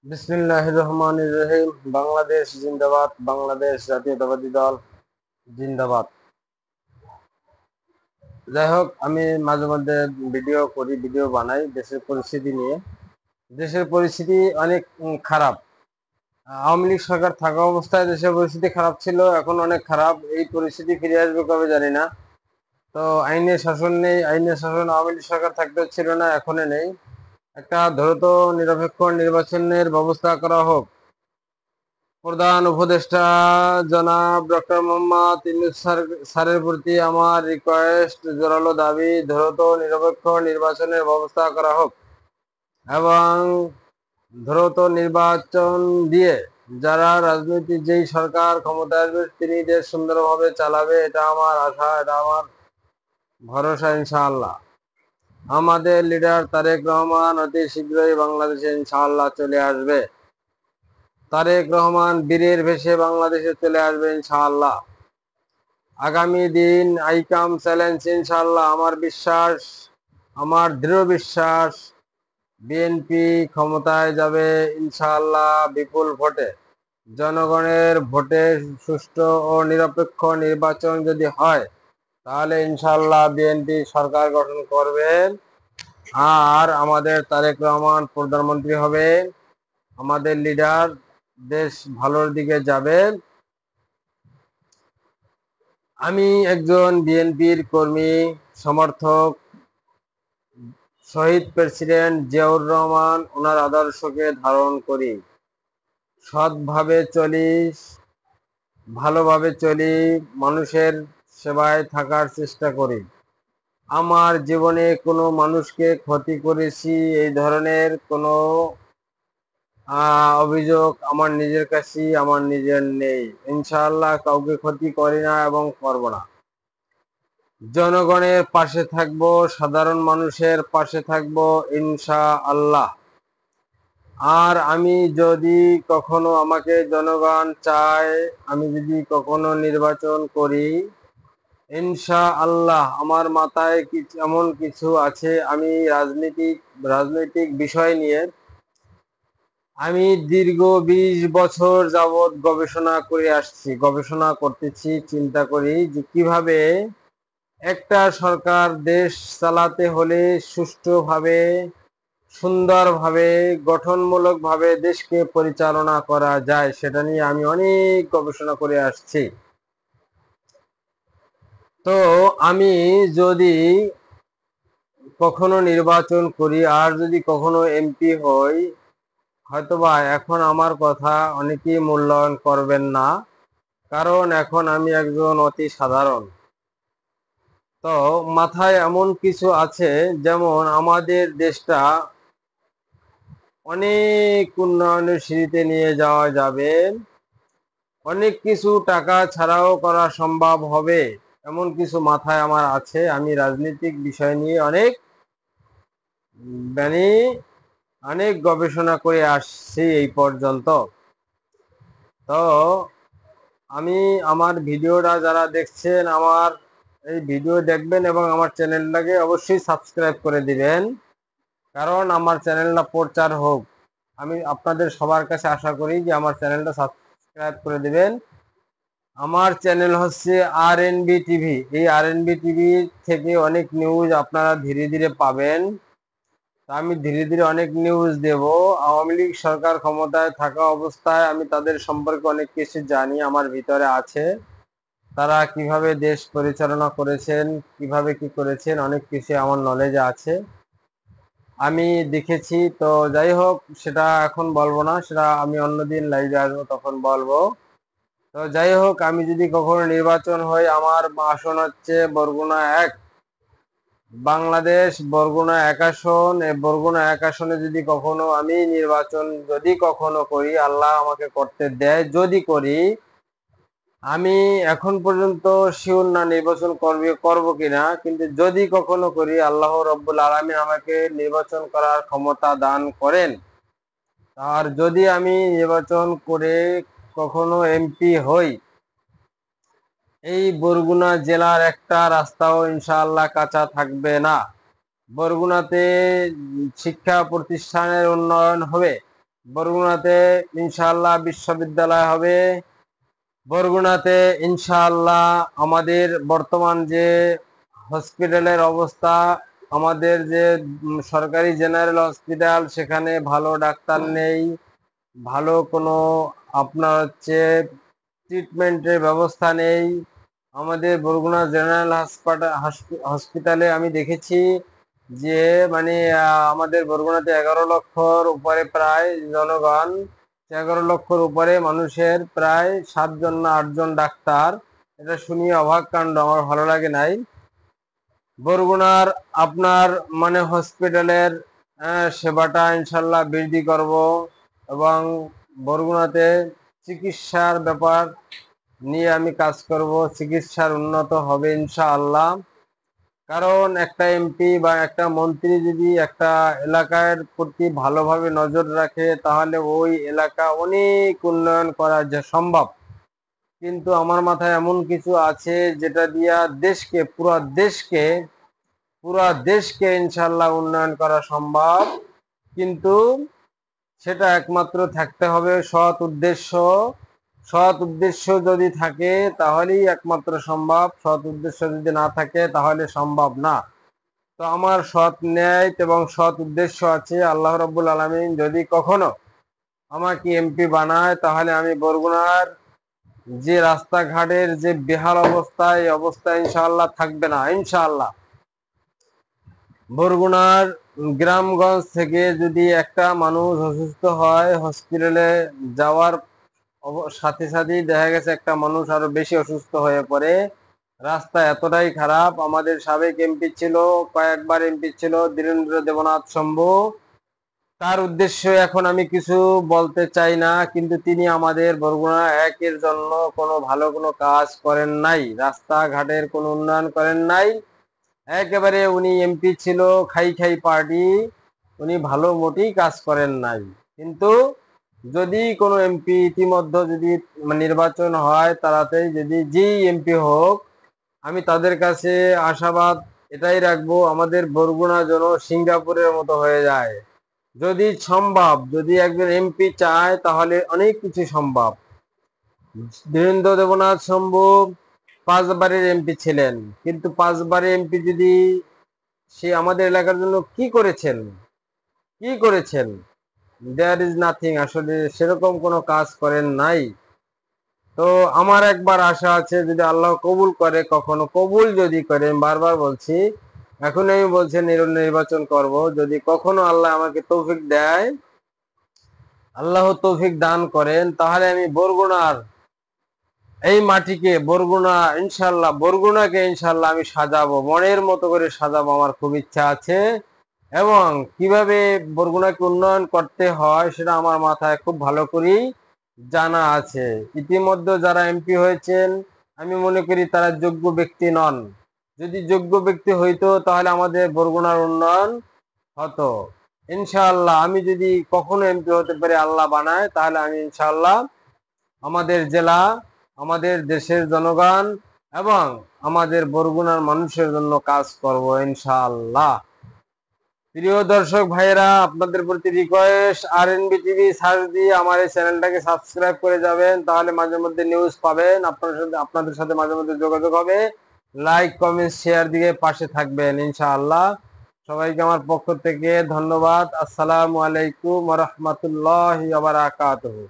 বিসমিল্লাহির রহমানির রহিম। বাংলাদেশ জিন্দাবাদ, বাংলাদেশ জাতীয়তাবাদী দল জিন্দাবাদ। যাই হোক, আমি মাঝে মধ্যে ভিডিও বানাই দেশের পরিস্থিতি নিয়ে। দেশের পরিস্থিতি অনেক খারাপ। আওয়ামী লীগ সরকার থাকা অবস্থায় দেশের পরিস্থিতি খারাপ ছিল, এখন অনেক খারাপ। এই পরিস্থিতি ফিরে আসবে কবে জানি না। তো আইনের শাসন নেই, আইনের শাসন আওয়ামী লীগ সরকার থাকতে ছিল না, এখনো নেই। একটা দ্রুত নিরপেক্ষ নির্বাচনের ব্যবস্থা করা হোক। প্রধান উপদেষ্টা জনাব ডক্টর মোহাম্মদ ইউনূস স্যারের প্রতি আমার রিকোয়েস্ট, জোরালো দাবি, দ্রুত নিরপেক্ষ নির্বাচনের ব্যবস্থা করা হোক এবং দ্রুত নির্বাচন দিয়ে যারা যেই সরকার ক্ষমতায় আসবে তিনি দেশ সুন্দরভাবে চালাবে, এটা আমার আশা, এটা আমার ভরসা ইনশাআল্লাহ। আমাদের লিডার তারেক রহমান অতি শীঘ্রই বাংলাদেশে ইনশাআল্লাহ চলে আসবে। তারেক রহমান বীরের ভেসে বাংলাদেশে চলে আসবে ইনশাআল্লাহ। আগামী দিন আইকাম চ্যালেঞ্জ ইনশাআল্লাহ। আমার দৃঢ় বিশ্বাস বিএনপি ক্ষমতায় যাবে ইনশাআল্লাহ বিপুল ভোটে। জনগণের ভোটে সুষ্ঠু ও নিরপেক্ষ নির্বাচন যদি হয় তাহলে ইনশাআল্লাহ বিএনপি সরকার গঠন করবেন আর আমাদের তারেক রহমান প্রধানমন্ত্রী হবে। আমাদের লিডার দেশ ভালোর দিকে যাবে। আমি একজন বিএনপির কর্মী, সমর্থক। শহীদ প্রেসিডেন্ট জিয়াউর রহমান ওনার আদর্শকে ধারণ করি। সৎভাবে চলি, ভালোভাবে চলি, মানুষের সেবায় থাকার চেষ্টা করি। আমার জীবনে কোনো মানুষকে ক্ষতি করেছি এই ধরনের কোনো অভিযোগ আমার নিজের নেই। ইনশাআল্লাহ কাউকে ক্ষতি করি না এবং করব না। জনগণের পাশে থাকব, সাধারণ মানুষের পাশে থাকব ইনশাআল্লাহ। আর আমি যদি কখনো আমাকে জনগণ চায়, আমি যদি কখনো নির্বাচন করি ইনশাআল্লাহ, আমার মাথায় এমন কিছু আছে। আমি রাজনৈতিক বিষয় নিয়ে আমি দীর্ঘ 20 বছর যাবৎ গবেষণা করতেছি, চিন্তা করি যে কিভাবে একটা সরকার দেশ চালাতে হলে সুষ্ঠুভাবে, সুন্দরভাবে, গঠনমূলকভাবে দেশকে পরিচালনা করা যায়, সেটা নিয়ে আমি অনেক গবেষণা করে আসছি। তো আমি যদি কখনো নির্বাচন করি আর যদি কখনো এমপি হই, হয়তোবা এখন আমার কথা অনেকেই মূল্যায়ন করবেন না, কারণ এখন আমি একজন অতি সাধারণ। তো মাথায় এমন কিছু আছে, যেমন আমাদের দেশটা অনেক উন্নয়নের সিঁড়িতে নিয়ে যাওয়া যাবে, অনেক কিছু টাকা ছাড়াও করা সম্ভব হবে, এমন কিছু মাথায় আমার আছে। আমি রাজনৈতিক বিষয় নিয়ে মানে অনেক গবেষণা করে আসছি এই পর্যন্ত। তো আমি আমার ভিডিওটা যারা দেখছেন, আমার এই ভিডিও দেখবেন এবং আমার চ্যানেলটাকে অবশ্যই সাবস্ক্রাইব করে দিবেন, কারণ আমার চ্যানেলটা প্রচার হোক। আমি আপনাদের সবার কাছে আশা করি যে আমার চ্যানেলটা সাবস্ক্রাইব করে দিবেন। আমার চ্যানেল হচ্ছে আরএনবি টিভি। এই আরএনবি টিভি থেকে অনেক নিউজ আপনারা ধীরে ধীরে পাবেন। আমি ধীরে ধীরে অনেক নিউজ দেব। আওয়ামী লীগ সরকার ক্ষমতায় থাকা অবস্থায় আমি তাদের সম্পর্কে অনেক কিছু জানি, আমার ভিতরে আছে। তারা কিভাবে দেশ পরিচালনা করেছেন, কিভাবে কি করেছেন, অনেক কিছু আমার নলেজে আছে, আমি দেখেছি। তো যাই হোক, সেটা এখন বলবো না, সেটা আমি অন্যদিন লাইভে আসবো তখন বলবো। তো যাই হোক, আমি যদি কখনো নির্বাচন হয়, আমার আসন হচ্ছে বরগুনা 1, বাংলাদেশ বরগুনা 1 আসন। এই বরগুনা 1 আসনে যদি কখনো আমি নির্বাচন করি, আল্লাহ আমাকে করতে দেয়, যদি করি, আমি এখন পর্যন্ত শিওর না নির্বাচন করব কিনা, কিন্তু যদি কখনো করি, আল্লাহ রব্বুল আলামিন আমাকে নির্বাচন করার ক্ষমতা দান করেন, আর যদি আমি নির্বাচন করে কখনো এমপি হই, এই বরগুনা জেলার একটা রাস্তাও ইনশাআল্লাহ কাঁচা থাকবে না। বরগুনাতে শিক্ষা প্রতিষ্ঠানের উন্নয়ন হবে, বরগুনাতে ইনশাআল্লাহ বিশ্ববিদ্যালয় হবে। বরগুনাতে ইনশাআল্লাহ আমাদের বর্তমান যে হসপিটালের অবস্থা, আমাদের যে সরকারি জেনারেল হসপিটাল, সেখানে ভালো ডাক্তার নেই, ভালো কোনো আপনার হচ্ছে ট্রিটমেন্টের ব্যবস্থা নেই। আমাদের বরগুনা জেনারেল হসপিটালে আমি দেখেছি যে মানে আমাদের বরগুনাতে 11 লক্ষর উপরে প্রায় জনগণ, 11 লক্ষর উপরে মানুষের প্রায় 7 জন না 8 জন ডাক্তার। এটা শুনিয়ে অবাক কাণ্ড, আমার ভালো লাগে নাই। বরগুনার আপনার মানে হসপিটালের সেবাটা ইনশাল্লাহ বৃদ্ধি করব এবং বরগুনাতে চিকিৎসার ব্যাপার নিয়ে আমি কাজ করব। চিকিৎসার উন্নত হবে ইনশাআল্লাহ। কারণ একটা এমপি বা একটা মন্ত্রী যদি একটা এলাকার প্রতি ভালোভাবে নজর রাখে, তাহলে ওই এলাকা অনেক উন্নয়ন করা যা সম্ভব। কিন্তু আমার মাথায় এমন কিছু আছে যেটা দিয়া পুরা দেশকে ইনশাল্লাহ উন্নয়ন করা সম্ভব। কিন্তু সেটা একমাত্র থাকতে হবে সৎ উদ্দেশ্য যদি থাকে তাহলেই একমাত্র সম্ভব। সৎ উদ্দেশ্য যদি না থাকে তাহলে সম্ভব না। তো আমার সৎ ন্যায় এবং সৎ উদ্দেশ্য আছে। আল্লাহ রাব্বুল আলামিন যদি কখনো আমাকে এমপি বানায়, তাহলে আমি বরগুনার যে রাস্তাঘাটের যে বেহাল অবস্থা, এই অবস্থা ইনশাআল্লাহ থাকবে না ইনশাআল্লাহ। বরগুনার গ্রামগঞ্জ থেকে যদি একটা মানুষ অসুস্থ হয়, হসপিটালে যাওয়ার সাথে সাথেই দেখা গেছে একটা মানুষ আরো বেশি অসুস্থ হয়ে পড়ে। রাস্তা এতটাই খারাপ। আমাদের সাবেক এমপি ছিল, কয়েকবার এমপি ছিল, ধীরেন্দ্র দেবনাথ শম্ভু। তার উদ্দেশ্যে এখন আমি কিছু বলতে চাই না, কিন্তু তিনি আমাদের বরগুনা একের জন্য কোনো ভালো কোনো কাজ করেন নাই, রাস্তাঘাটের কোনো উন্নয়ন করেন নাই। একেবারে উনি এমপি ছিল খাই খাই পার্টি, উনি ভালো মোটেই কাজ করেন নাই। কিন্তু যদি কোনো এমপি ইতিমধ্যে যদি নির্বাচন হয়, তাড়াতাড়ি যদি যেই এমপি হোক, আমি তাদের কাছে আশাবাদ এটাই রাখবো, আমাদের বরগুনা যেন সিঙ্গাপুরের মতো হয়ে যায়। যদি সম্ভব, যদি একজন এমপি চায় তাহলে অনেক কিছু সম্ভব। ধীরেন্দ্র দেবনাথ শম্ভু 5বারের এমপি ছিলেন, কিন্তু 5বারের এমপি যদি সে আমাদের এলাকার জন্য কি করেছেন, দেয়ার ইজ নাথিং। আসলে সেরকম কোনো কাজ করেন নাই। তো আমার একবার আশা আছে, যদি আল্লাহ কবুল করে, কখনো কবুল যদি করেন, বারবার বলছি, এখন আমি বলছি নির্বাচন করব, যদি কখনো আল্লাহ আমাকে তৌফিক দেয়, আল্লাহ তৌফিক দান করেন, তাহলে আমি বরগুনার এই মাটিকে, বরগুনাকে ইনশাল্লাহ আমি সাজাবো, মনের মতো করে সাজাবো, আমার খুব ইচ্ছা আছে। এবং কিভাবে বরগুনাকে উন্নয়ন করতে হয় সেটা আমার মাথায় খুব ভালো করেই জানা আছে। ইতিমধ্যে যারা এমপি হয়েছেন, আমি মনে করি তারা যোগ্য ব্যক্তি নন। যদি যোগ্য ব্যক্তি হইতো তাহলে আমাদের বরগুনার উন্নয়ন হতো ইনশাআল্লাহ। আমি যদি কখনো এমপি হতে পারি, আল্লাহ বানায়, তাহলে আমি ইনশাআল্লাহ আমাদের জেলা, আমাদের দেশের জনগণ এবং আমাদের বরগুনার মানুষের জন্য কাজ করব ইনশাআল্লাহ। প্রিয় দর্শক ভাইয়েরা, আপনাদের প্রতি রিকোয়েস্ট, আরএনবি টিভি সার্চ দিয়ে আমার এই চ্যানেলটাকে সাবস্ক্রাইব করে যাবেন, তাহলে মাঝে মধ্যে নিউজ পাবেন, আপনাদের সাথে মাঝে মধ্যে যোগাযোগ হবে। লাইক কমেন্ট শেয়ার দিয়ে পাশে থাকবেন ইনশাআল্লাহ। সবাইকে আমার পক্ষ থেকে ধন্যবাদ। আসসালামু আলাইকুম ওয়া রাহমাতুল্লাহি ওয়া বারাকাতুহু।